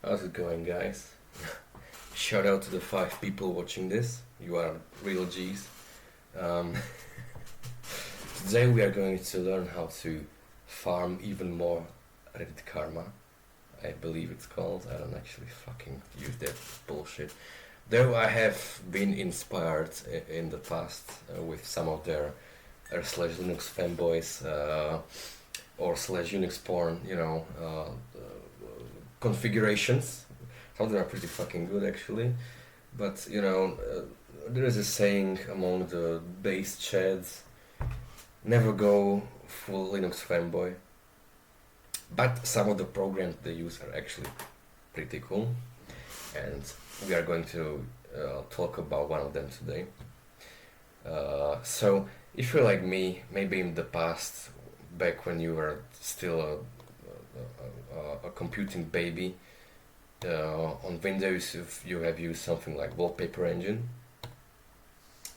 How's it going, guys? Shout out to the 5 people watching this. You are real G's. Um, Today we are going to learn how to farm even more Reddit Karma. I believe it's called. I don't actually fucking use that bullshit. Though I have been inspired in the past with some of their slash Linux fanboys or slash Unix porn, configurations. Some of them are pretty fucking good actually, but there is a saying among the base chads: never go full Linux fanboy. But some of the programs they use are actually pretty cool, and we are going to talk about one of them today. So if you're like me, maybe in the past, back when you were still a computing baby, on Windows if you have used something like Wallpaper Engine,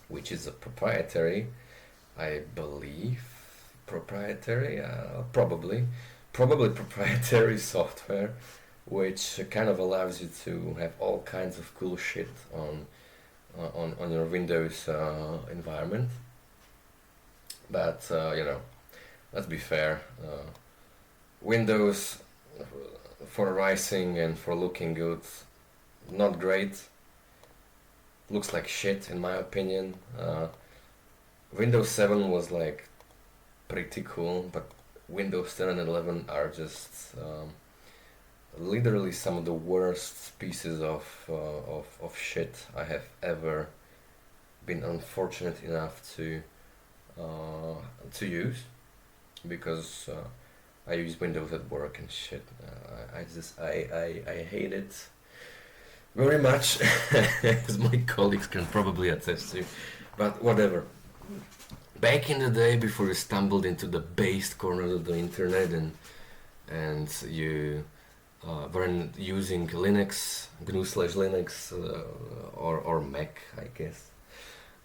which is a proprietary, I believe, probably proprietary software, which kind of allows you to have all kinds of cool shit on your Windows environment. But let's be fair. Windows for rising and for looking good, not great. Looks like shit in my opinion. Windows 7 was like pretty cool, but Windows 10 and 11 are just literally some of the worst pieces of shit I have ever been unfortunate enough to use, because I use Windows at work and shit. I hate it very much, as my colleagues can probably attest to. But whatever. Back in the day, before you stumbled into the based corners of the internet and you weren't using Linux, GNU/Linux, or Mac, I guess.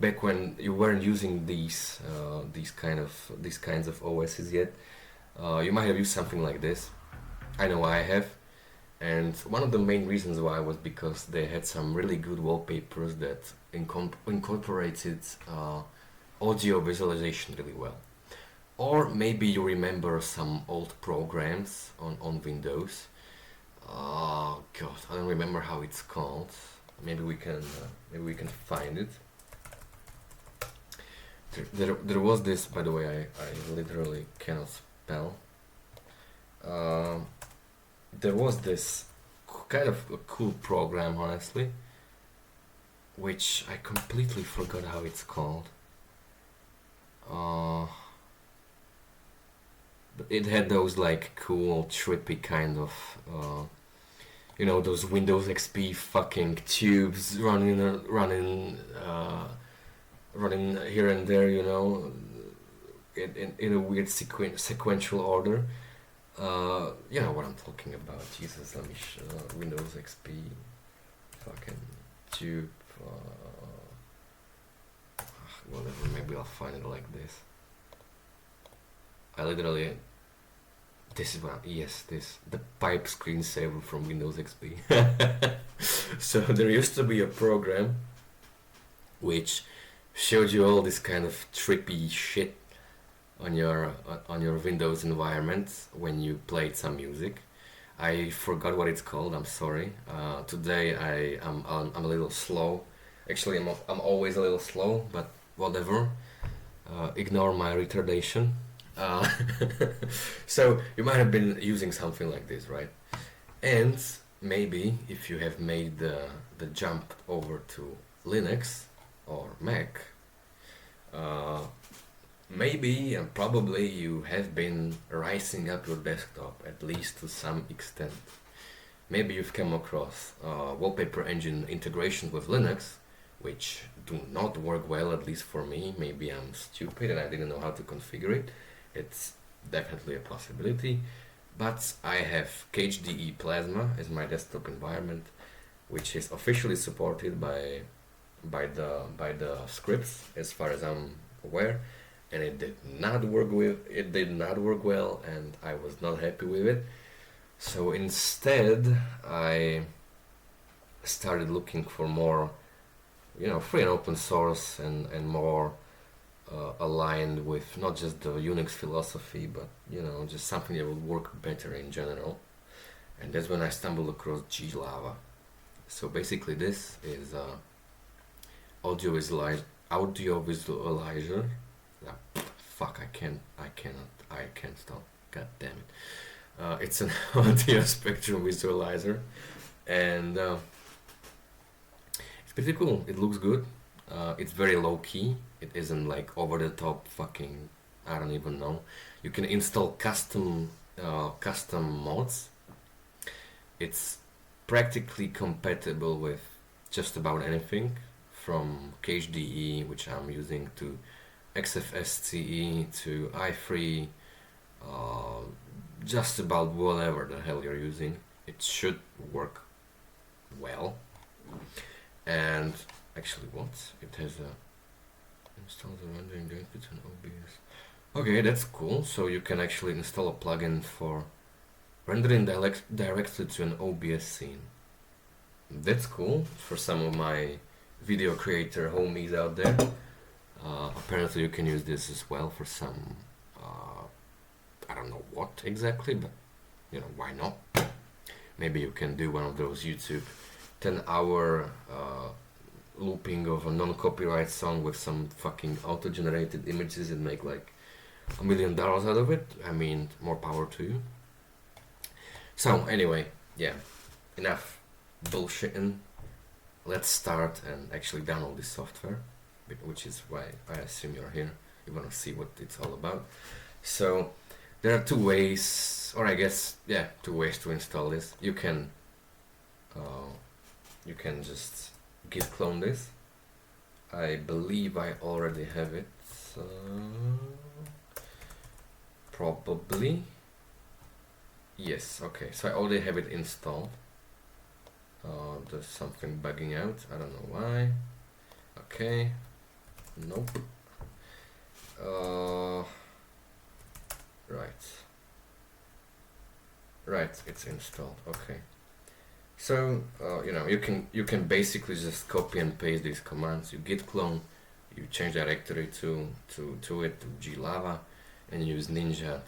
Back when you weren't using these kinds of OSs yet, you might have used something like this. I know I have, and one of the main reasons why was because they had some really good wallpapers that incorporated audio visualization really well. Or maybe you remember some old programs on Windows. Oh god, I don't remember how it's called. Maybe we can find it. There was this, by the way, I literally cannot spell. There was this kind of a cool program, honestly, which I completely forgot how it's called. But it had those like cool, trippy kind of, those Windows XP fucking tubes running here and there, in a weird sequential order. You know what I'm talking about. Jesus, let me Windows XP fucking tube. Whatever, maybe I'll find it like this. I literally, this is what, yes, the pipe screensaver from Windows XP. So there used to be a program which showed you all this kind of trippy shit on your Windows environment when you played some music. I forgot what it's called. I'm sorry. Today I'm a little slow. Actually, I'm always a little slow, but whatever. Ignore my retardation. So you might have been using something like this, right? And maybe if you have made the jump over to Linux or Mac, maybe and probably you have been rising up your desktop, at least to some extent. Maybe you've come across wallpaper engine integrations with Linux, which do not work well, at least for me. Maybe I'm stupid and I didn't know how to configure it. It's definitely a possibility. But I have KDE Plasma as my desktop environment, which is officially supported by the scripts, as far as I'm aware, and it did not work well, and I was not happy with it. So instead, I started looking for more, free and open source and more aligned with not just the Unix philosophy, but just something that would work better in general. And that's when I stumbled across GLava. So basically, this is audio visualizer. Fuck! I can't stop. God damn it! It's an audio spectrum visualizer, and it's pretty cool. It looks good. It's very low key. It isn't like over the top fucking. I don't even know. You can install custom mods. It's practically compatible with just about anything, from KHDE, which I'm using, to XFSCE, to i3, just about whatever the hell you're using. It should work well. And actually, what? It has a install the rendering directly to an OBS. Okay, that's cool. So you can actually install a plugin for rendering directly to an OBS scene. That's cool for some of my video creator homies out there. Apparently you can use this as well for some, I don't know what exactly, but why not? Maybe you can do one of those YouTube 10-hour looping of a non-copyright song with some fucking auto-generated images and make like $1 million out of it. I mean, more power to you. So anyway, yeah, enough bullshitting. Let's start and actually download this software, which is why I assume you're here. You want to see what it's all about. So there are two ways, or I guess, yeah, two ways to install this. You can just git clone this. I believe I already have it. Probably. Yes, okay, so I already have it installed. There's something bugging out, I don't know why. Okay, nope. Right, it's installed. Okay, so you can basically just copy and paste these commands. You git clone, you change directory to GLava, and use Ninja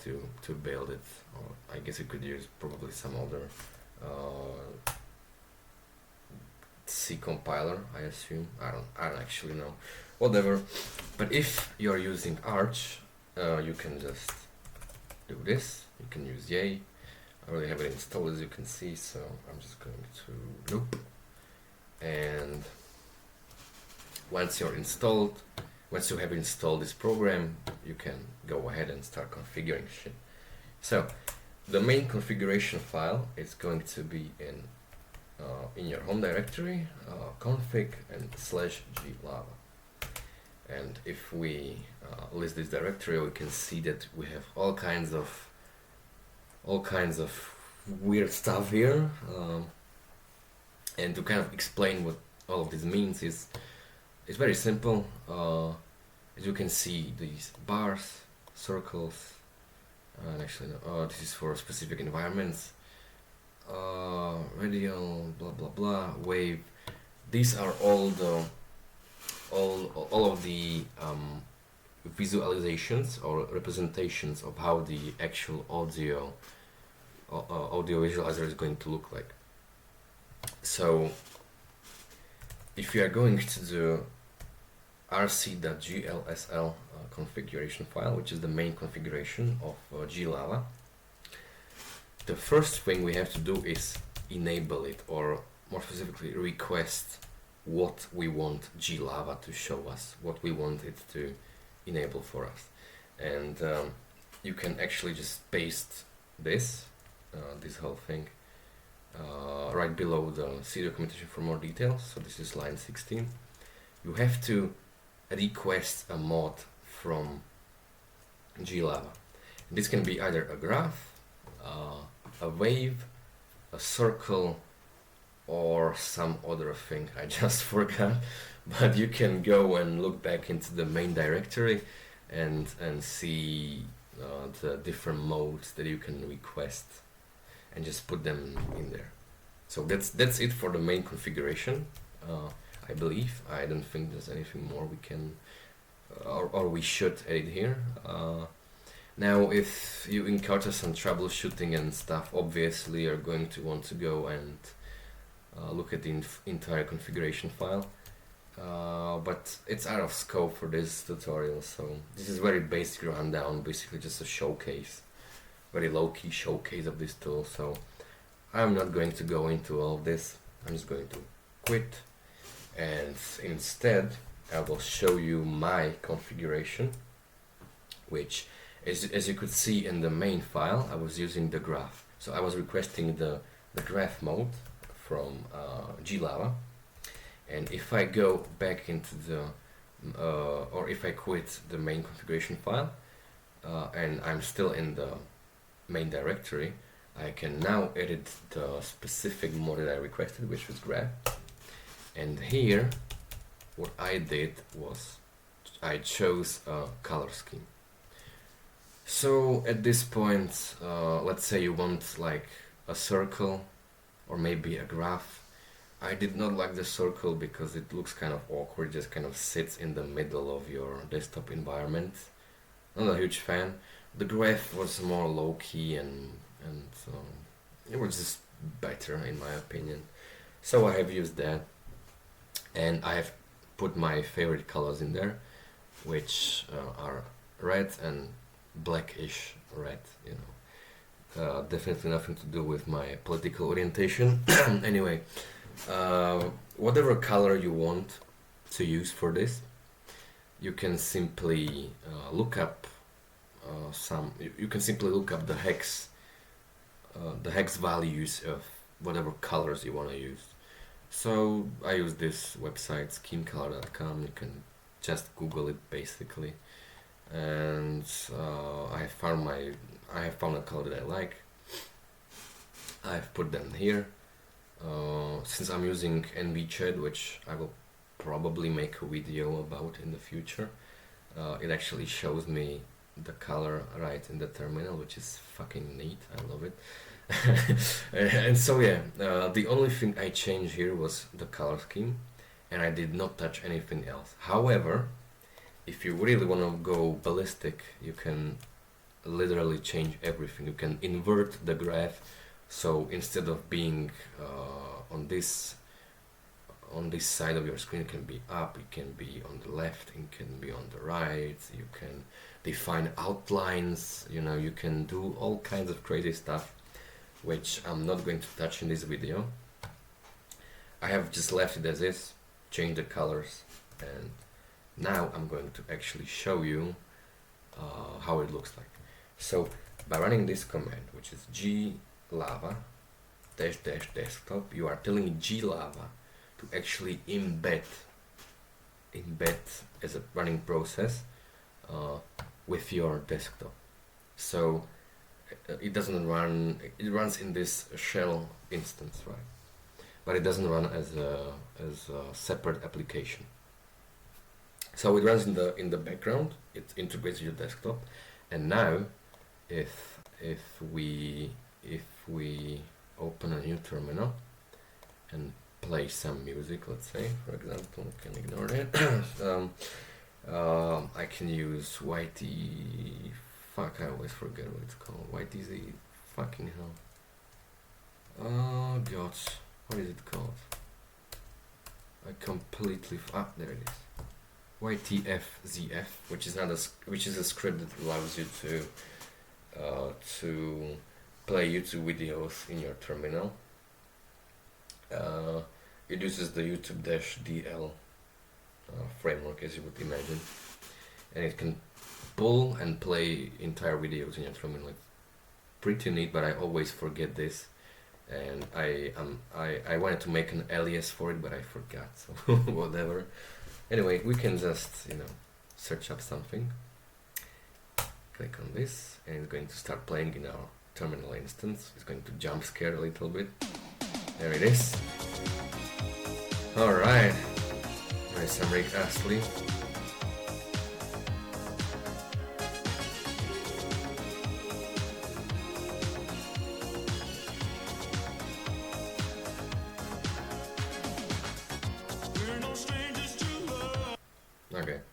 to build it. Or I guess you could use probably some other C compiler, I assume. I don't actually know. Whatever. But if you're using Arch, you can just do this. You can use Yay. I already have it installed, as you can see, so I'm just going to loop. And once you have installed this program, you can go ahead and start configuring shit. So the main configuration file is going to be in your home directory, config and /glava. And if we list this directory, we can see that we have all kinds of weird stuff here. And to kind of explain what all of this means it's very simple. As you can see, these bars, circles, and actually no, this is for specific environments. Radial, blah blah blah, wave. These are all of the visualizations or representations of how the actual audio visualizer is going to look like. So if you are going to do rc.glsl configuration file, which is the main configuration of GLava, the first thing we have to do is enable it, or more specifically request what we want GLava to show us, what we want it to enable for us. And you can actually just paste this whole thing right below the C documentation for more details. So this is line 16. You have to request a mod from GLava. This can be either a graph, a wave, a circle, or some other thing I just forgot. But you can go and look back into the main directory and see the different modes that you can request. and just put them in there. So that's it for the main configuration. I believe. I don't think there's anything more we can or we should edit here. Now, if you encounter some troubleshooting and stuff, obviously you're going to want to go and look at the entire configuration file. But it's out of scope for this tutorial, so this is very basic rundown, basically just a showcase, very low-key showcase of this tool. So I'm not going to go into all of this. I'm just going to quit, and instead I will show you my configuration, which as you could see in the main file, I was using the graph. So I was requesting the graph mode from GLava, and if I go back into the or if I quit the main configuration file and I'm still in the main directory, I can now edit the specific mode that I requested, which was graph. And here what I did was I chose a color scheme. So at this point, let's say you want like a circle or maybe a graph. I did not like the circle because it looks kind of awkward, just kind of sits in the middle of your desktop environment. Not a huge fan. The graph was more low-key and it was just better in my opinion. So I have used that, and I have put my favorite colors in there, which are red and blackish red, you know. Definitely nothing to do with my political orientation. Anyway, whatever color you want to use for this, you can simply look up you can simply look up the hex values of whatever colors you want to use. So I use this website schemecolor.com. You can just Google it basically, and I have found a color that I like. I've put them here. Since I'm using NVChat, which I will probably make a video about in the future, it actually shows me the color right in the terminal, which is fucking neat. I love it. And so yeah, the only thing I changed here was the color scheme, and I did not touch anything else. However, if you really want to go ballistic, you can literally change everything. You can invert the graph, so instead of being on this side of your screen, it can be up, it can be on the left, it can be on the right. You can define outlines, you know, you can do all kinds of crazy stuff, which I'm not going to touch in this video. I have just left it as is, changed the colors, and now I'm going to actually show you how it looks like. So by running this command, which is glava -- desktop, you are telling GLava to actually embed as a running process with your desktop. So it doesn't run, it runs in this shell instance, right? But it doesn't run as a separate application. So it runs in the background, it integrates your desktop, and now if we open a new terminal and play some music, let's say, for example, I can ignore it. I can use fuck, I always forget what it's called. YTZ, fucking hell. Oh god, what is it called? I completely there it is. YTFZF, which is a script that allows you to play YouTube videos in your terminal. It uses the YouTube-DL framework, as you would imagine, and it can pull and play entire videos in your terminal. It's pretty neat, but I always forget this, and I wanted to make an alias for it, but I forgot, so whatever. Anyway, we can just, you know, search up something, click on this, and it's going to start playing in our terminal instance. It's going to jump scare a little bit. There it is. Alright, there's some Rick Astley.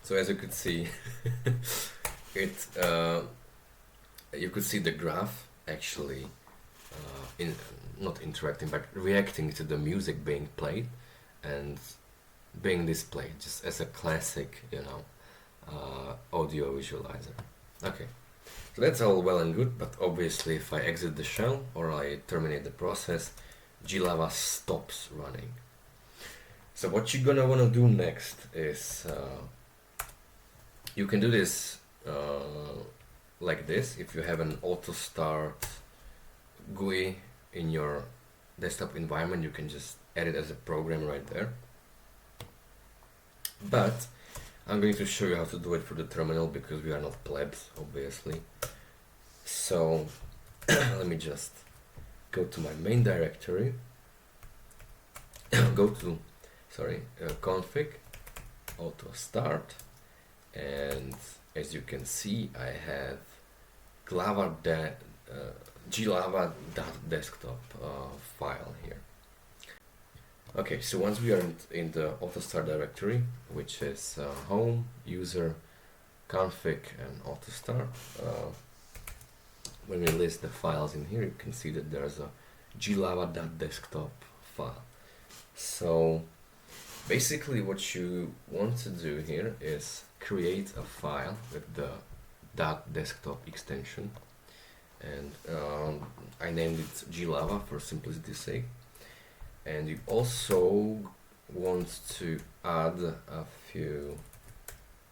So as you could see, it you could see the graph actually in not interacting but reacting to the music being played and being displayed just as a classic, you know, audio visualizer. Okay, so that's all well and good, but obviously if I exit the shell or I terminate the process, GLava stops running. So what you're gonna wanna do next is you can do this like this. If you have an auto start GUI in your desktop environment, you can just add it as a program right there. But I'm going to show you how to do it for the terminal because we are not plebs, obviously. So let me just go to my main directory, go to config auto start, and as you can see I have glava.desktop file here. Okay, so once we are in the AutoStart directory, which is home, user, config, and AutoStart, when we list the files in here, you can see that there's a glava.desktop file. So basically what you want to do here is create a file with the .desktop extension, and I named it GLava for simplicity's sake. And you also want to add a few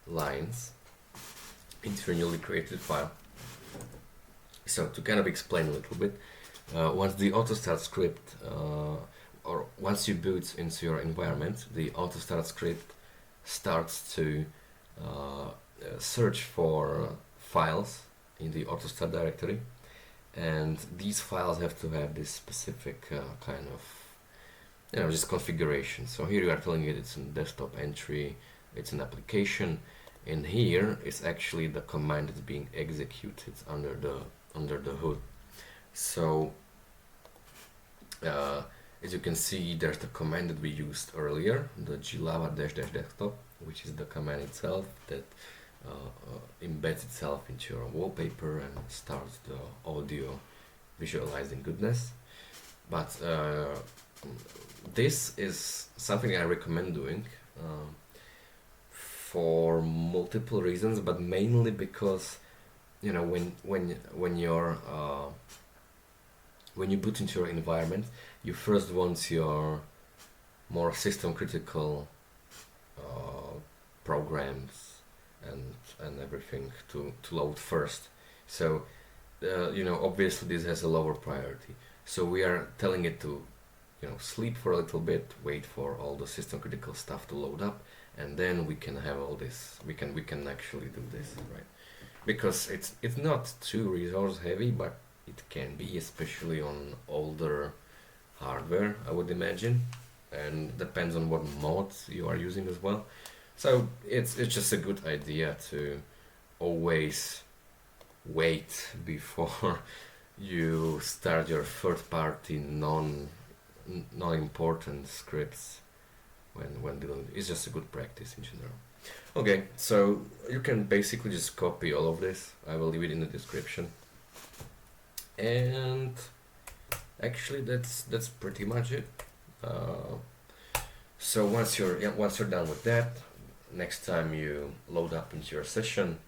lines into your newly created file. So to kind of explain a little bit, once the AutoStart script or once you boot into your environment, the AutoStart script starts to search for files in the AutoStart directory, and these files have to have this specific kind of, you know, just configuration. So here you are telling it it's a desktop entry, it's an application, and here is actually the command that's being executed under the hood. So as you can see, there's the command that we used earlier, the glava-desktop, which is the command itself that embeds itself into your wallpaper and starts the audio visualizing goodness. But this is something I recommend doing for multiple reasons, but mainly because, you know, when you boot into your environment, you first want your more system critical programs and everything to load first. So you know, obviously this has a lower priority. So we are telling it to, you know, sleep for a little bit, wait for all the system critical stuff to load up, and then we can have all this. We can actually do this, right? Because it's not too resource heavy, but it can be, especially on older hardware, I would imagine, and depends on what mods you are using as well. So it's just a good idea to always wait before you start your third-party non-important scripts when doing it. It's just a good practice in general. Okay, so you can basically just copy all of this. I will leave it in the description. And actually that's pretty much it. So once you're done with that, next time you load up into your session,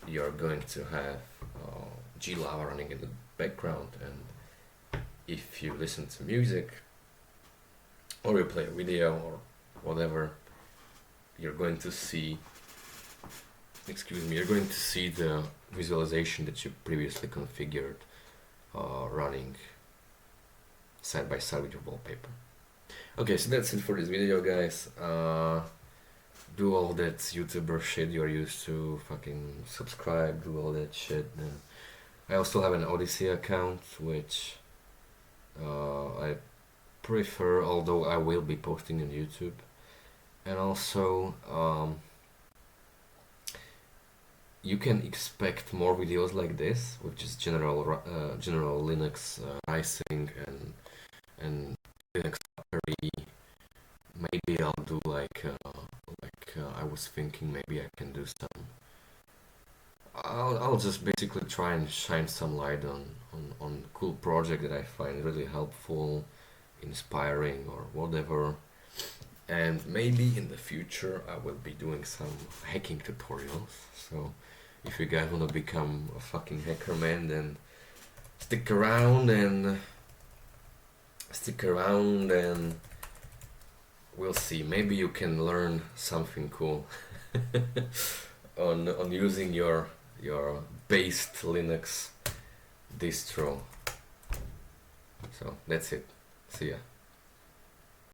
you're going to have GLava running in the background, and if you listen to music or you play a video or whatever, you're going to see the visualization that you previously configured running side by side with your wallpaper. Okay, so that's it for this video, guys. Do all that YouTuber shit you're used to, fucking subscribe, do all that shit. I also have an Odyssey account, which I prefer, although I will be posting on YouTube. And also, you can expect more videos like this, with just general Linux pricing and Linux theory. Maybe I'll do like I would was thinking maybe I can do some. I'll just basically try and shine some light on cool project that I find really helpful, inspiring, or whatever. And maybe in the future I will be doing some hacking tutorials. So if you guys wanna become a fucking hacker man, then stick around and we'll see. Maybe you can learn something cool on using your based Linux distro. So that's it. See ya.